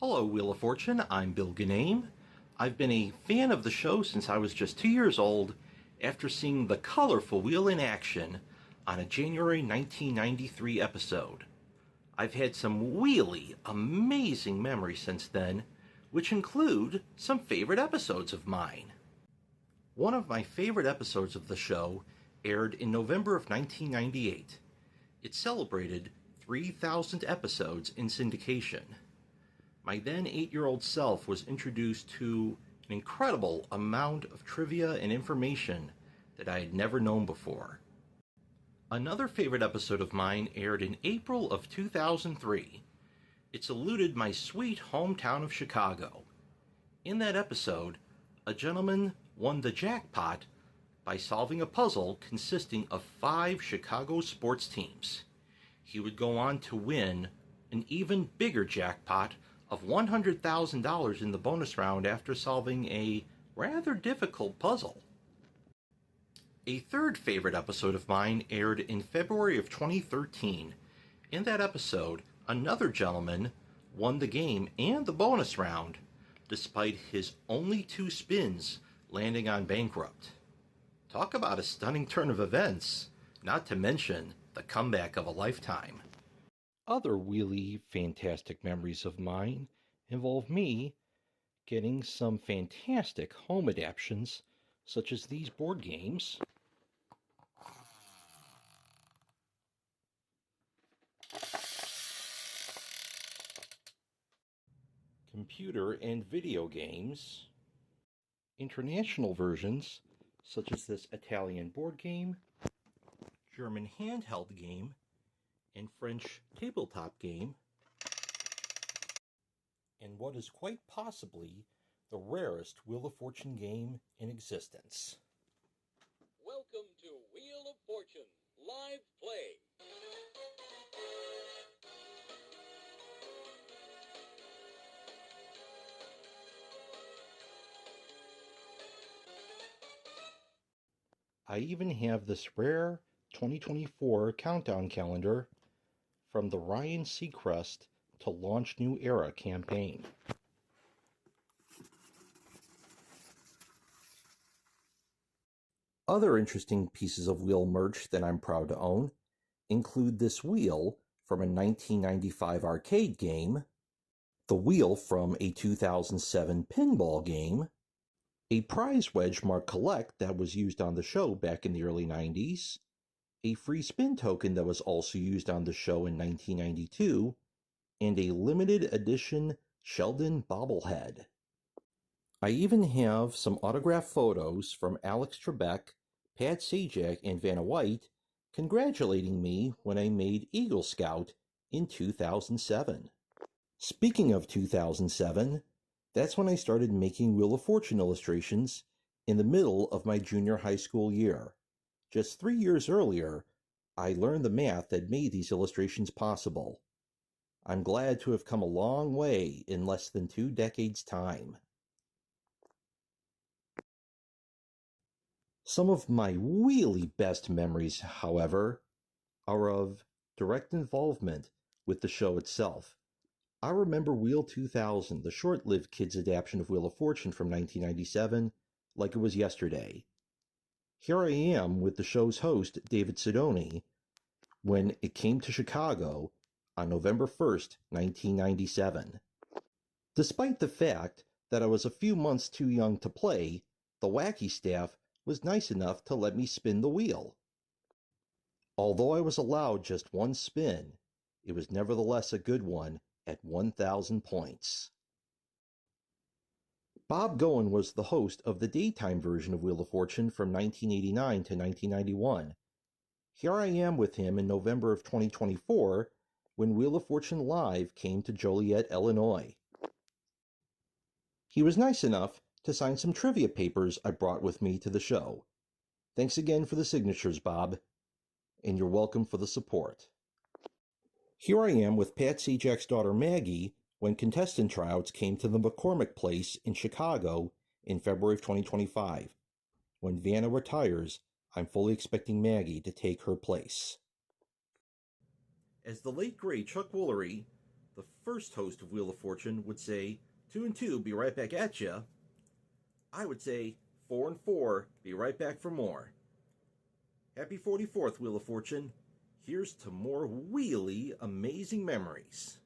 Hello, Wheel of Fortune. I'm Bill Ganame. I've been a fan of the show since I was just 2 years old after seeing the colorful wheel in action on a January 1993 episode. I've had some really amazing memories since then, which include some favorite episodes of mine. One of my favorite episodes of the show aired in November of 1998. It celebrated 3,000 episodes in syndication. My then 8-year-old self was introduced to an incredible amount of trivia and information that I had never known before. Another favorite episode of mine aired in April of 2003. It saluted my sweet hometown of Chicago. In that episode, a gentleman won the jackpot by solving a puzzle consisting of 5 Chicago sports teams. He would go on to win an even bigger jackpot of $100,000 in the bonus round after solving a rather difficult puzzle. A third favorite episode of mine aired in February of 2013. In that episode, another gentleman won the game and the bonus round, despite his only 2 spins landing on bankrupt. Talk about a stunning turn of events, not to mention the comeback of a lifetime. Other really fantastic memories of mine involve me getting some fantastic home adaptions, such as these board games, computer and video games, international versions, such as this Italian board game, German handheld game, and French tabletop game, and what is quite possibly the rarest Wheel of Fortune game in existence. Welcome to Wheel of Fortune Live Play. I even have this rare 2024 countdown calendar from the Ryan Seacrest to Launch New Era campaign. Other interesting pieces of wheel merch that I'm proud to own include this wheel from a 1995 arcade game, the wheel from a 2007 pinball game, a prize wedge marked Collect that was used on the show back in the early 90s, a free spin token that was also used on the show in 1992, and a limited edition Sheldon bobblehead. I even have some autographed photos from Alex Trebek, Pat Sajak, and Vanna White congratulating me when I made Eagle Scout in 2007. Speaking of 2007, that's when I started making Wheel of Fortune illustrations in the middle of my junior high school year. Just 3 years earlier, I learned the math that made these illustrations possible. I'm glad to have come a long way in less than 2 decades' time. Some of my really best memories, however, are of direct involvement with the show itself. I remember Wheel 2000, the short-lived kids' adaptation of Wheel of Fortune from 1997, like it was yesterday. Here I am with the show's host, David Sidoni, when it came to Chicago on November 1st, 1997. Despite the fact that I was a few months too young to play, the wacky staff was nice enough to let me spin the wheel. Although I was allowed just 1 spin, it was nevertheless a good one at 1,000 points. Bob Goen was the host of the daytime version of Wheel of Fortune from 1989 to 1991. Here I am with him in November of 2024 when Wheel of Fortune Live came to Joliet, Illinois. He was nice enough to sign some trivia papers I brought with me to the show. Thanks again for the signatures, Bob, and you're welcome for the support. Here I am with Pat Sajak's daughter Maggie when contestant tryouts came to the McCormick Place in Chicago in February of 2025. When Vanna retires, I'm fully expecting Maggie to take her place. As the late great Chuck Woolery the first host of Wheel of Fortune would say 2 and 2, be right back at ya, I would say 4 and 4, be right back for more. Happy 44th, Wheel of Fortune. Here's to more wheelie amazing memories.